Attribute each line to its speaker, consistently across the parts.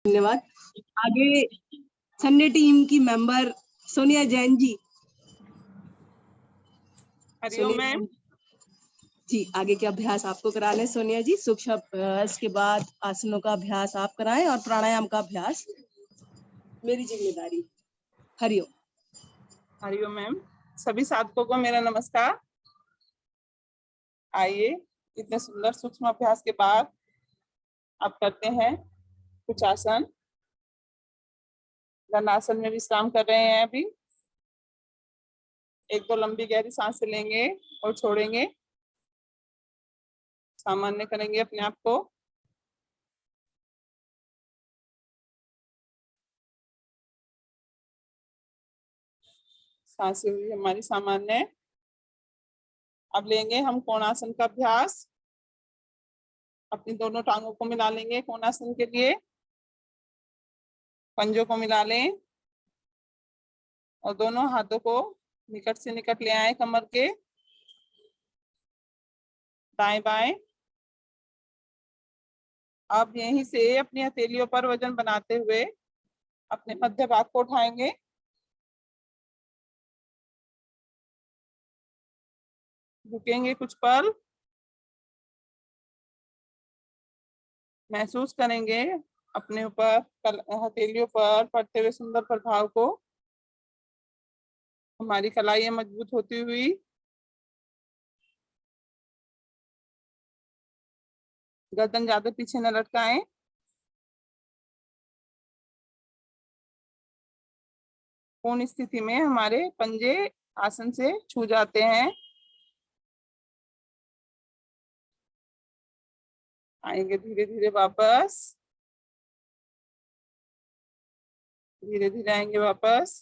Speaker 1: धन्यवाद। आगे Sunday team की मेंबर सोनिया जैन जी।
Speaker 2: हरिओम मैम।
Speaker 1: जी, आगे के अभ्यास आपको कराने सोनिया जी। सूक्ष्म अभ्यास के बाद आसनों का अभ्यास आप कराएं और प्राणायाम का अभ्यास मेरी जिम्मेदारी। हरिओम।
Speaker 2: हरिओम मैम। सभी साधकों को मेरा नमस्कार। आइए, इतने सुंदर सूक्ष्म अभ्यास के बाद आप करते हैं कुछ आसन। दंडासन में विश्राम कर रहे हैं। अभी एक दो लंबी गहरी सांसें लेंगे और छोड़ेंगे। सामान्य करेंगे अपने आप को। सांसें हुई हमारी सामान्य। अब लेंगे हम कोणासन का अभ्यास। अपनी दोनों टांगों को मिला लेंगे कोणासन के लिए। पंजों को मिला लें और दोनों हाथों को निकट से निकट ले आए कमर के। दाएं बाएं। अब यहीं से अपनी हथेलियों पर वजन बनाते हुए अपने मध्य भाग को उठाएंगे। रुकेंगे कुछ पल। महसूस करेंगे अपने ऊपर हथेलियों पर पड़ते हुए सुंदर प्रभाव को। हमारी कलाइयां मजबूत होती हुई। गर्दन ज्यादा पीछे न लटकाएं। पूर्ण स्थिति में हमारे पंजे आसन से छू जाते हैं। आएंगे धीरे धीरे वापस। धीरे धीरे आएंगे वापस।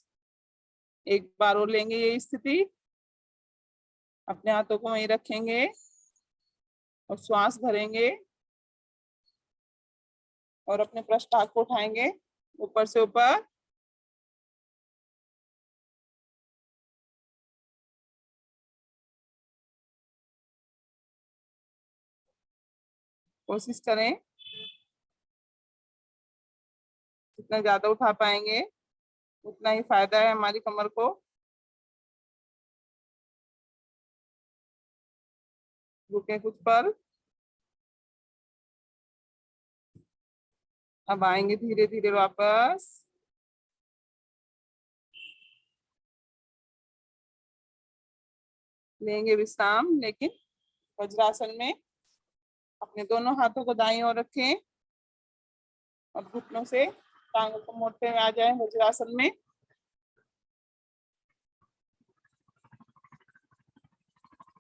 Speaker 2: एक बार और लेंगे ये स्थिति। अपने हाथों को वहीं रखेंगे और श्वास भरेंगे और अपने पृष्ठभाग को उठाएंगे ऊपर से ऊपर। कोशिश करें जितना ज्यादा उठा पाएंगे उतना ही फायदा है हमारी कमर को। रुके कुछ पल। अब आएंगे धीरे धीरे वापस। लेंगे विश्राम, लेकिन वज्रासन में अपने दोनों हाथों को दाईं ओर रखें और घुटनों से टांगों को मोड़ते हुए आ जाए वज्रासन में।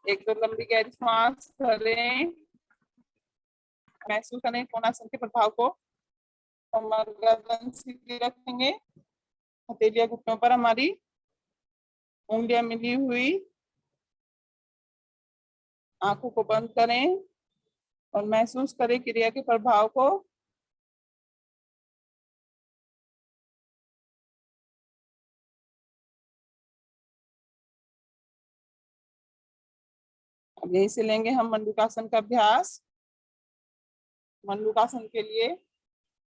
Speaker 2: एक दो लंबी गहरी सांस भरें। महसूस करें कोणासन के प्रभाव को। कमर गर्दन सीधी रखेंगे। हथेलियां घुटनों पर हमारी, उंगलियां मिली हुई। आंखों को बंद करें और महसूस करें क्रिया के प्रभाव को। अब यहीं से लेंगे हम मंडूकासन का अभ्यास। मंडूकासन के लिए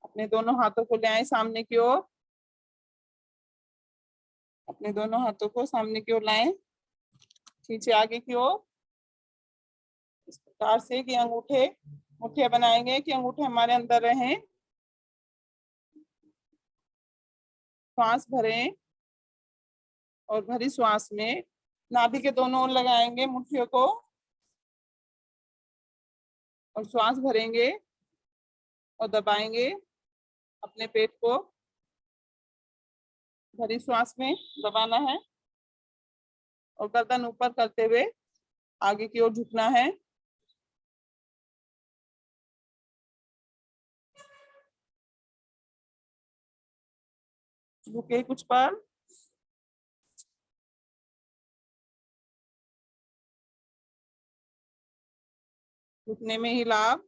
Speaker 2: अपने दोनों हाथों को ले आए सामने की ओर। अपने दोनों हाथों को सामने की ओर लाएं, खींचे आगे की ओर। इस प्रकार से कि अंगूठे मुठ्ठियां बनाएंगे कि अंगूठे हमारे अंदर रहें। श्वास भरें और भरी श्वास में नाभि के दोनों ओर लगाएंगे मुट्ठियों को और श्वास भरेंगे और दबाएंगे अपने पेट को। भरी श्वास में दबाना है और गर्दन ऊपर करते हुए आगे की ओर झुकना है। झुके कुछ पल। रुकने में ही लाभ।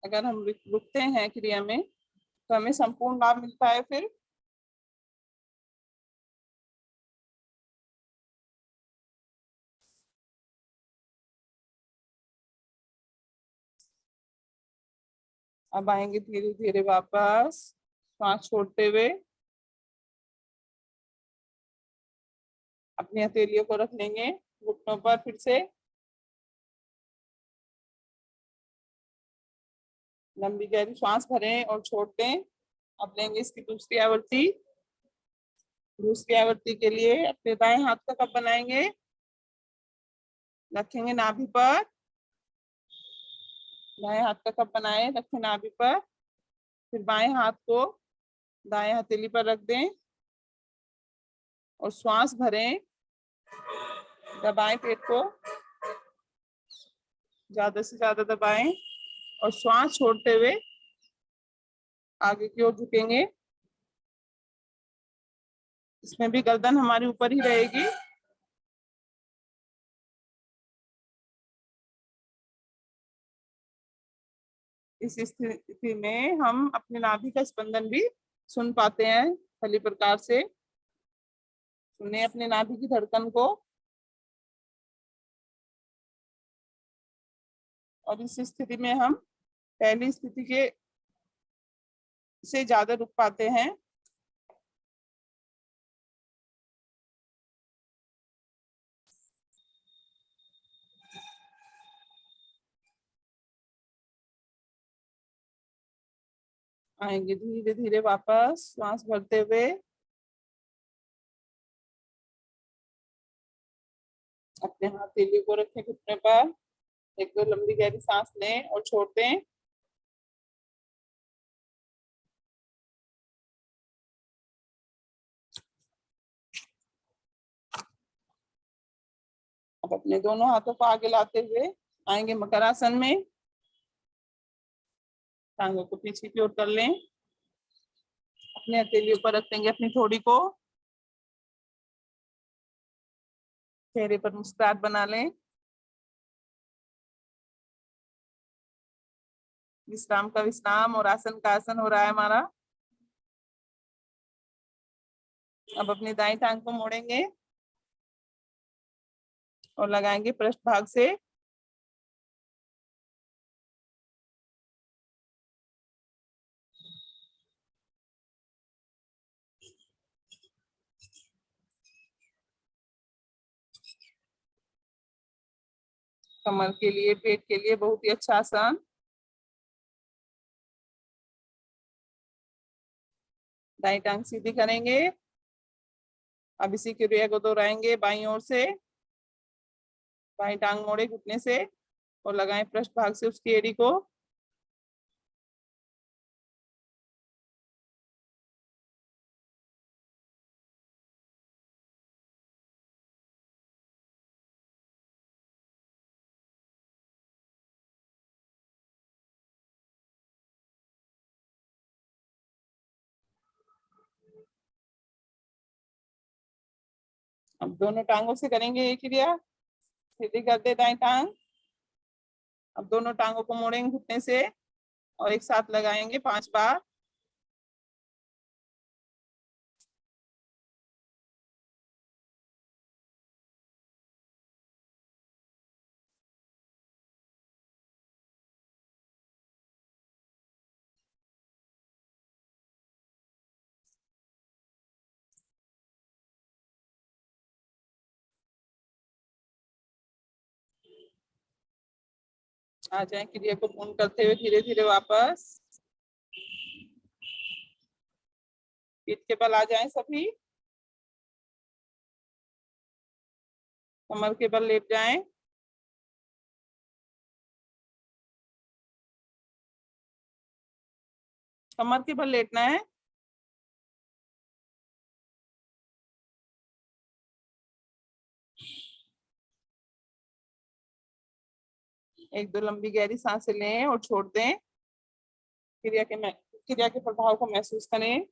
Speaker 2: अगर हम रुकते हैं क्रिया में तो हमें संपूर्ण लाभ मिलता है। फिर अब आएंगे धीरे धीरे वापस, श्वास छोड़ते हुए अपनी हथेलियों को रख लेंगे घुटनों पर। फिर से लंबी गहरी श्वास भरें और छोड़ दें। अब लेंगे इसकी दूसरी आवृत्ति। दूसरी आवृत्ति के लिए अपने दाएं हाथ का कप बनाएंगे, रखेंगे नाभि पर। दाएं हाथ का कप बनाए, रखें नाभि पर। फिर बाएं हाथ को दाएं हथेली पर रख दें और श्वास भरें। दबाएं पेट को, ज्यादा से ज्यादा दबाएं और श्वास छोड़ते हुए आगे की ओर झुकेंगे। इसमें भी गर्दन हमारी ऊपर ही रहेगी। इस स्थिति में हम अपने नाभि का स्पंदन भी सुन पाते हैं भली प्रकार से। सुने अपने नाभि की धड़कन को। और इस स्थिति में हम पहली स्थिति के से ज्यादा रुक पाते हैं। आएंगे धीरे धीरे वापस, श्वास भरते हुए अपने हथेलियों को रखें घुटने पर। एक दो लंबी गहरी सांस लें और छोड़ दें। अब अपने दोनों हाथों को आगे लाते हुए आएंगे मकरासन में। टांगों को पीछे की ओर कर लें। अपने हथेलियों पर रख देंगे अपनी थोड़ी को। चेहरे पर मुस्कुराहट बना लें। विश्राम का विश्राम और आसन का आसन हो रहा है हमारा। अब अपनी दाईं टांग को मोड़ेंगे और लगाएंगे पृष्ठ भाग से। कमर के लिए, पेट के लिए बहुत ही अच्छा आसन। दाईं टांग सीधी करेंगे। अब इसी क्रिया को दोहराएंगे बाईं ओर से। बाईं टांग मोड़े घुटने से और लगाएं पृष्ठ भाग से उसकी एड़ी को। अब दोनों टांगों से करेंगे ये क्रिया। सीधी कर दे दाएं टांग। अब दोनों टांगों को मोड़ेंगे घुटने से और एक साथ लगाएंगे 5 बार। आ जाए क्रिया को पूर्ण करते हुए धीरे धीरे वापस। पीठ के बल आ जाएं सभी। कमर के बल लेट जाएं। कमर के बल लेटना है। एक दो लंबी गहरी सांसें लें और छोड़ दें। क्रिया के प्रभाव को महसूस करें।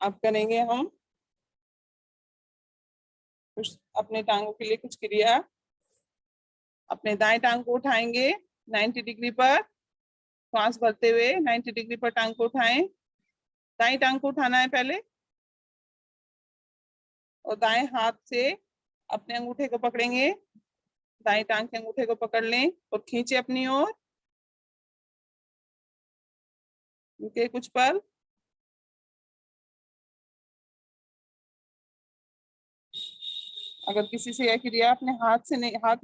Speaker 2: अब करेंगे हम कुछ अपने टांगों के लिए कुछ क्रिया। अपने दाएं टांग को उठाएंगे 90 डिग्री पर श्वास भरते हुए 90 डिग्री पर टांग को उठाएं। दाएं टांग को उठाना है पहले और दाएं हाथ से अपने अंगूठे को पकड़ेंगे। दाएं टांग के अंगूठे को पकड़ लें और खींचे अपनी ओर। रुके कुछ पल। अगर किसी से यह क्रिया अपने हाथ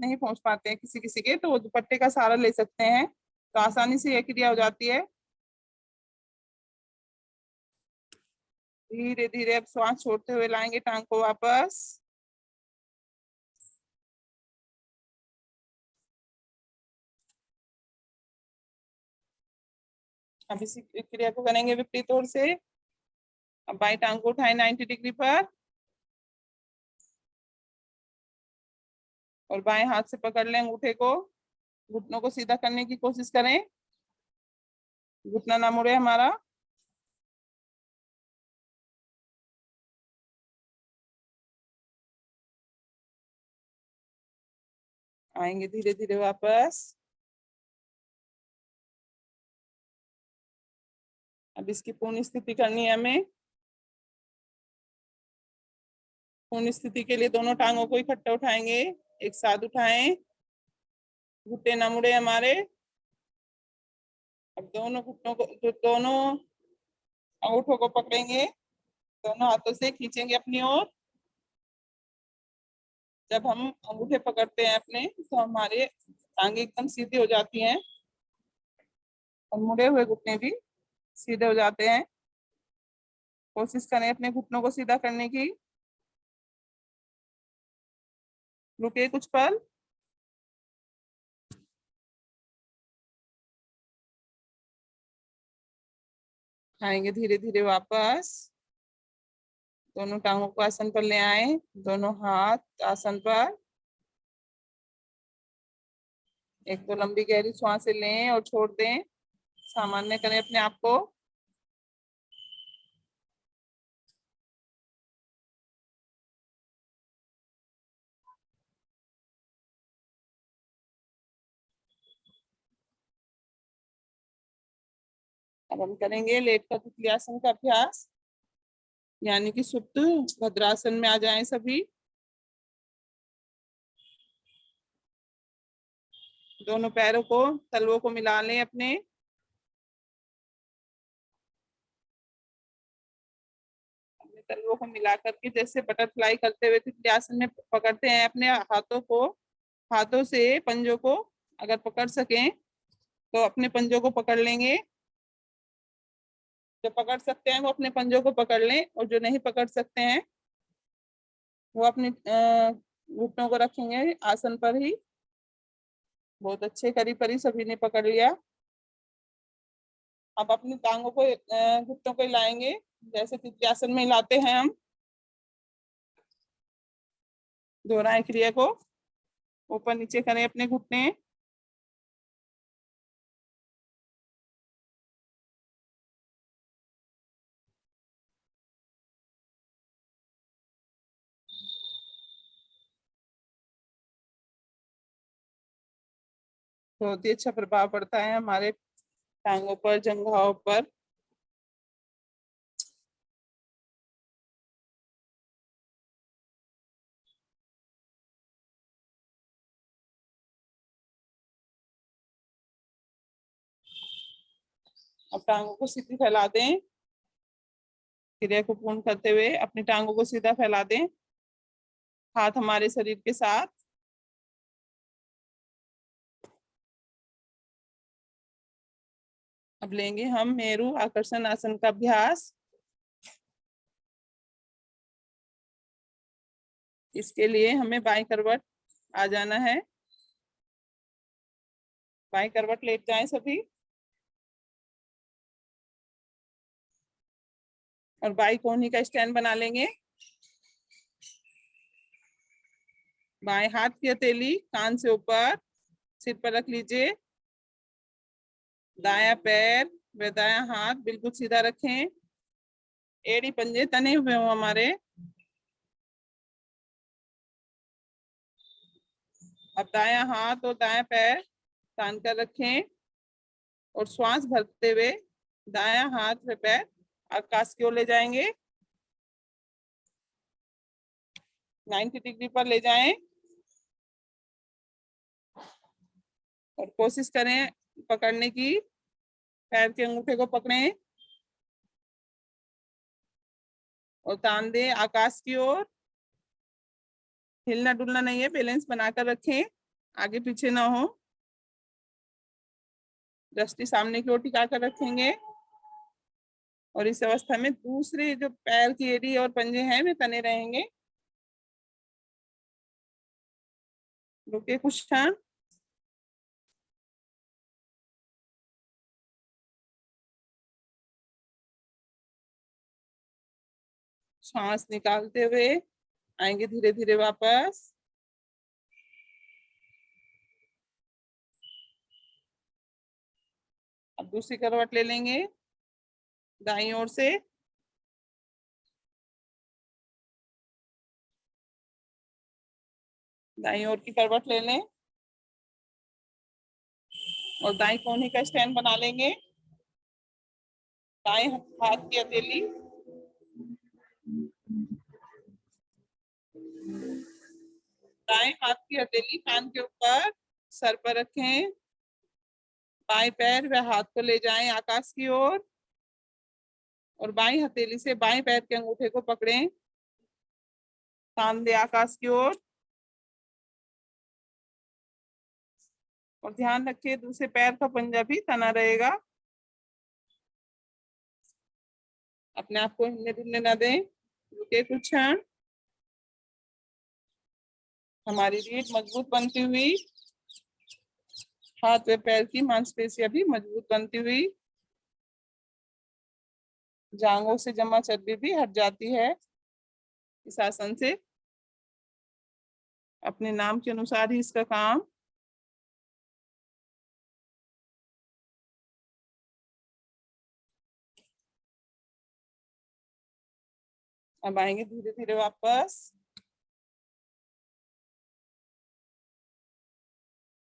Speaker 2: नहीं पहुंच पाते हैं किसी किसी के, तो वो दुपट्टे का सहारा ले सकते हैं, तो आसानी से यह क्रिया हो जाती है। धीरे धीरे अब श्वास छोड़ते हुए लाएंगे टांग को वापस। अब इसी क्रिया को करेंगे विपरीत ओर से। अब बाई टांग को उठाएं 90 डिग्री पर और बाएं हाथ से पकड़ लें अंगूठे को। घुटनों को सीधा करने की कोशिश करें, घुटना ना मुड़े हमारा। आएंगे धीरे धीरे वापस। अब इसकी पूर्ण स्थिति करनी है हमें। पूर्ण स्थिति के लिए दोनों टांगों को इकट्ठा उठाएंगे, एक साथ उठाएं, घुटने ना मुड़े हमारे। अब दोनों घुटनों को, जो दोनों अंगूठों को पकड़ेंगे, दोनों हाथों से खींचेंगे अपनी ओर। जब हम अंगूठे पकड़ते हैं अपने, तो हमारे टांगे एकदम सीधी हो जाती हैं और मुड़े हुए घुटने भी सीधे हो जाते हैं। कोशिश करें अपने घुटनों को सीधा करने की। रुके कुछ पल। आएंगे धीरे धीरे वापस। दोनों टांगों को आसन पर ले आए, दोनों हाथ आसन पर। एक तो लंबी गहरी सांसें लें और छोड़ दें। सामान्य करें अपने आप को। अब हम करेंगे लेट कर तितली आसन का अभ्यास, यानी कि सुप्त भद्रासन में आ जाएं सभी। दोनों पैरों को, तलवों को मिला लें अपने। अपने तलवों को मिला करके जैसे बटरफ्लाई करते हुए तितली आसन में पकड़ते हैं अपने हाथों को। हाथों से पंजों को अगर पकड़ सकें तो अपने पंजों को पकड़ लेंगे। जो पकड़ सकते हैं वो अपने पंजों को पकड़ लें, और जो नहीं पकड़ सकते हैं वो अपने घुटनों को रखेंगे आसन पर ही। बहुत अच्छे, करीब करीब सभी ने पकड़ लिया। अब अपनी टांगों को, घुटनों को हिलाएंगे जैसे तितली आसन में हिलाते हैं हम। दोहराएं क्रिया को। ऊपर नीचे करें अपने घुटने। बहुत ही अच्छा प्रभाव पड़ता है हमारे टांगों पर, जंघाओं पर। अब टांगों को सीधी फैला दें। क्रिया को पूर्ण करते हुए अपनी टांगों को सीधा फैला दें, हाथ हमारे शरीर के साथ। अब लेंगे हम मेरु आकर्षण आसन का अभ्यास। इसके लिए हमें बाईं करवट आ जाना है। बाईं करवट लेट जाएं सभी, और बाईं कोहनी का स्टैंड बना लेंगे। बाएं हाथ की हथेली कान से ऊपर सिर पर रख लीजिए। दायां पैर व दायां हाथ बिल्कुल सीधा रखें। एड़ी पंजे तने हुए हो हमारे। अब दायां हाथ और दायां पैर तान कर रखें और श्वास भरते हुए दायां हाथ व पैर आकाश की ओर ले जाएंगे। 90 डिग्री पर ले जाएं और कोशिश करें पकड़ने की। पैर के अंगूठे को पकड़ें और तान दें आकाश की ओर। हिलना डुलना नहीं है, बैलेंस बनाकर रखें, आगे पीछे ना हो। दृष्टि सामने की ओर टिका कर रखेंगे और इस अवस्था में दूसरे जो पैर की एड़ी और पंजे हैं वे तने रहेंगे। रुके कुछ क्षण। सांस निकालते हुए आएंगे धीरे धीरे वापस। अब दूसरी करवट ले लेंगे दाईं ओर से। दाईं ओर की करवट ले लें और दाईं कोहनी का स्टैंड बना लेंगे। दाएं हाथ की हथेली दाएं हाथ की हथेली कान के ऊपर सर पर रखें। बाएं पैर व हाथ को ले जाएं आकाश की ओर और बाएं हथेली से बाएं पैर के अंगूठे को पकड़ें, तान दे आकाश की ओर। और ध्यान रखिए दूसरे पैर का पंजा भी तना रहेगा। अपने आप को हिलने डुलने न दें। रुके कुछ क्षण। हमारी रीढ़ मजबूत बनती हुई, हाथ व पैर की मांसपेशियां भी मजबूत बनती हुई, जांघों से जमा चर्बी भी हट जाती है इस आसन से। अपने नाम के अनुसार ही इसका काम। अब आएंगे धीरे धीरे वापस।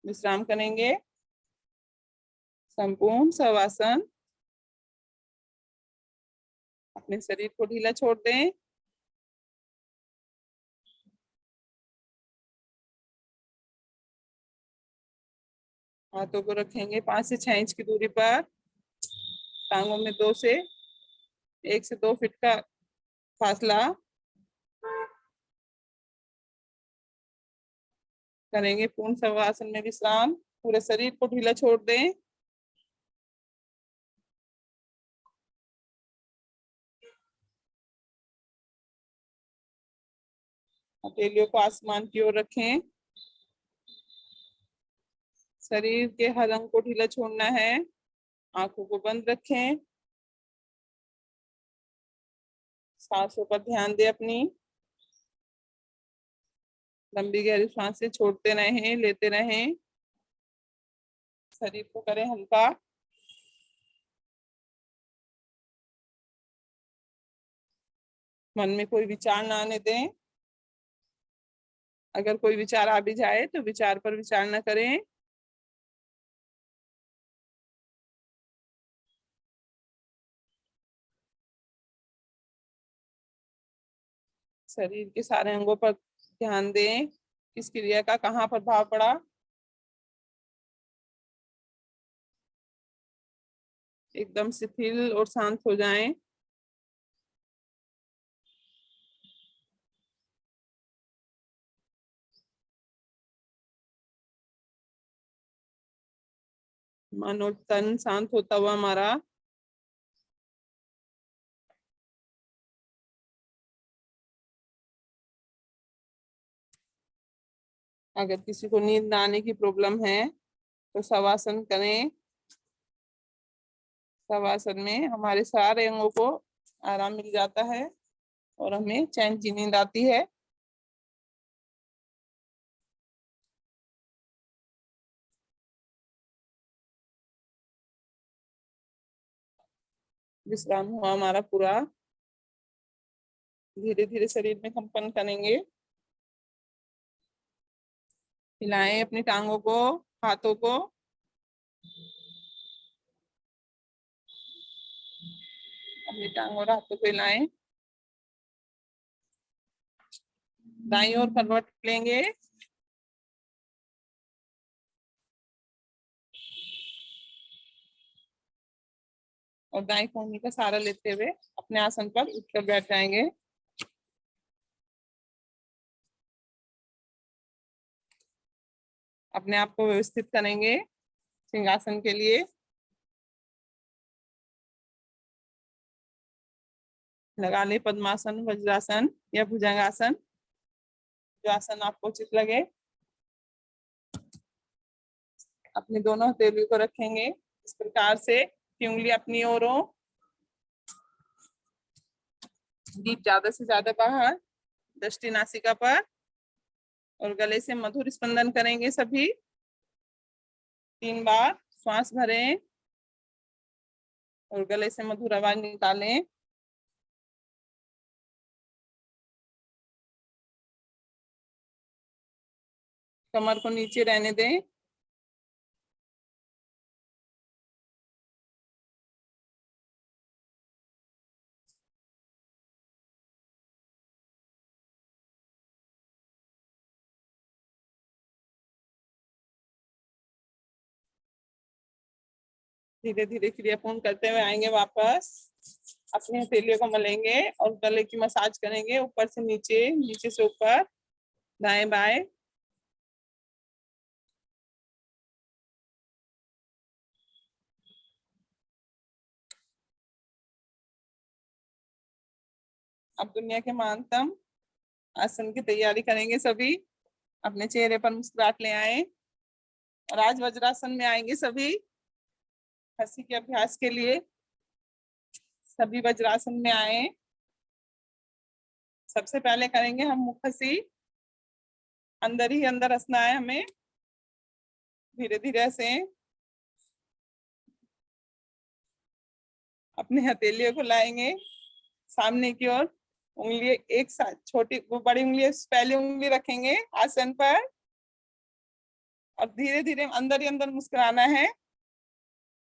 Speaker 2: विश्राम करेंगे। संपूर्ण शवासन। अपने शरीर को ढीला छोड़ दें। हाथों को रखेंगे 5 से 6 इंच की दूरी पर। टांगों में 2 से 1 से 2 फीट का फासला। करेंगे पूर्ण शवासन में विश्राम। पूरे शरीर को ढीला छोड़ दें। हथेलियों को आसमान की ओर रखें। शरीर के हर अंग को ढीला छोड़ना है। आंखों को बंद रखें। सांसों पर ध्यान दें अपनी। लंबी गहरी सांसें छोड़ते रहें, लेते रहें। शरीर को करें हल्का। मन में कोई विचार ना आने दें। अगर कोई विचार आ भी जाए तो विचार पर विचार न करें। शरीर के सारे अंगों पर ध्यान दें, किस क्रिया का कहाँ प्रभाव पड़ा। एकदम शिथिल और शांत हो जाएं। मन और तन शांत होता हुआ हमारा। अगर किसी को नींद ना आने की प्रॉब्लम है तो शवासन करें। शवासन में हमारे सारे अंगों को आराम मिल जाता है और हमें चैन की नींद आती है। विश्राम हुआ हमारा पूरा। धीरे धीरे शरीर में कंपन करेंगे। हिलाएं अपनी टांगों को, हाथों को। अपनी टांग और हाथों को हिलाएं। दाईं ओर करवट लेंगे। और दाईं कोहनी का सहारा लेते हुए अपने आसन पर उठकर बैठ जाएंगे। अपने आप को व्यवस्थित करेंगे सिंहासन के लिए। लगा ले पद्मासन, वज्रासन या भुजंगासन, जो आसन आपको उचित लगे। अपनी दोनों हथेलियों को रखेंगे इस प्रकार से कि उंगली अपनी ओर हो, जीभ ज्यादा से ज्यादा बाहर, दृष्टि नासिका पर, और गले से मधुर स्पंदन करेंगे सभी। 3 बार श्वास भरें और गले से मधुर आवाज निकालें। कमर को नीचे रहने दें। धीरे धीरे क्रिया पूर्ण करते हुए आएंगे वापस। अपनी हथेलियों को मलेंगे और गले की मसाज करेंगे, ऊपर से नीचे, नीचे से ऊपर, दाएं बाएं। अब दुनिया के महानतम आसन की तैयारी करेंगे सभी। अपने चेहरे पर मुस्कुराहट ले आए और आज वज्रासन में आएंगे सभी। हंसी के अभ्यास के लिए सभी वज्रासन में आए। सबसे पहले करेंगे हम मुख हंसी। अंदर ही अंदर हंसना है हमें। धीरे धीरे हंसे। अपने हथेलियों को लाएंगे सामने की ओर। उंगली एक साथ, छोटी वो बड़ी उंगली पहली उंगली रखेंगे आसन पर और धीरे धीरे अंदर ही अंदर मुस्कुराना है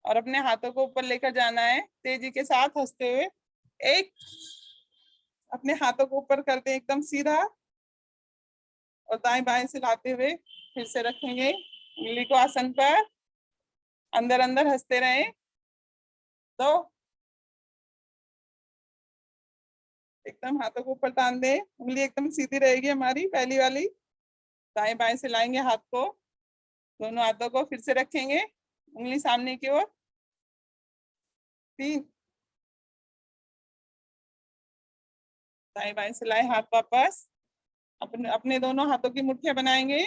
Speaker 2: और अपने हाथों को ऊपर लेकर जाना है तेजी के साथ हंसते हुए। एक, अपने हाथों को ऊपर कर दें एकदम सीधा और दाएं बाएं से लाते हुए फिर से रखेंगे उंगली को आसन पर। अंदर अंदर हंसते रहें। 2, एकदम हाथों को ऊपर तान दें। उंगली एकदम सीधी रहेगी हमारी पहली वाली। दाएं बाएं से लाएंगे हाथ को, दोनों हाथों को फिर से रखेंगे उंगली सामने की ओर। 3, दाएं बाएं से लाए हाथ वापस। अपने दोनों हाथों की मुट्ठियां बनाएंगे,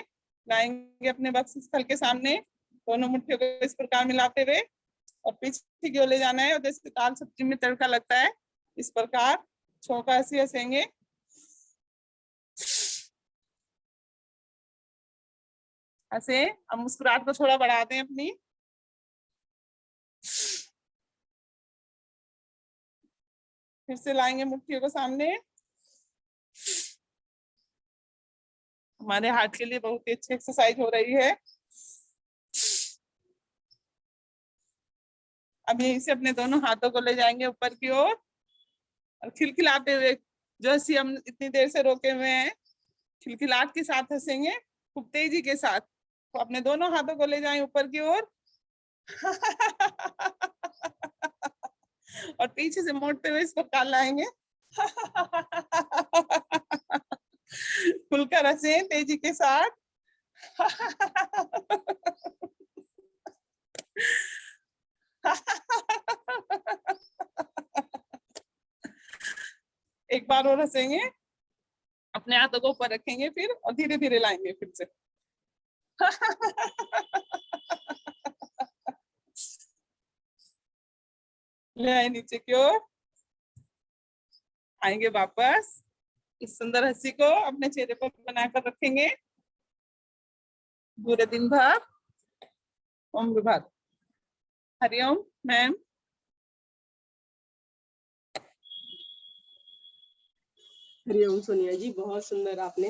Speaker 2: लाएंगे अपने वक्ष स्थल के सामने, दोनों मुट्ठियों को इस प्रकार मिलाते हुए और पीछे की ओर ले जाना है। और जैसे दाल सब्जी में तड़का लगता है इस प्रकार छौंका हंसी हंसेंगे। हंसे। अब मुस्कुराहट को थोड़ा बढ़ा दें अपनी। फिर से लाएंगे मुट्ठियों को सामने। हमारे हार्ट के लिए बहुत ही अच्छी एक्सरसाइज हो रही है। अब यहीं से अपने दोनों हाथों को ले जाएंगे ऊपर की ओर और खिलखिलाते हुए, जो हंसी हम इतनी देर से रोके हुए हैं, खिलखिलाहट के साथ हंसेंगे खूब तेजी के साथ। तो अपने दोनों हाथों को ले जाएं ऊपर की ओर और पीछे से मोड़ते हुए इसको कान लाएंगे। खुलकर हंसे तेजी के साथ। एक बार और हंसेंगे। अपने हाथों को ऊपर रखेंगे फिर और धीरे धीरे लाएंगे फिर से। ले आए नीचे की ओर। आएंगे वापस। इस सुंदर हंसी को अपने चेहरे पर बनाकर रखेंगे पूरे दिन भर। ओम विभाग। हरिओम मैम।
Speaker 1: हरिओम सोनिया जी, बहुत सुंदर आपने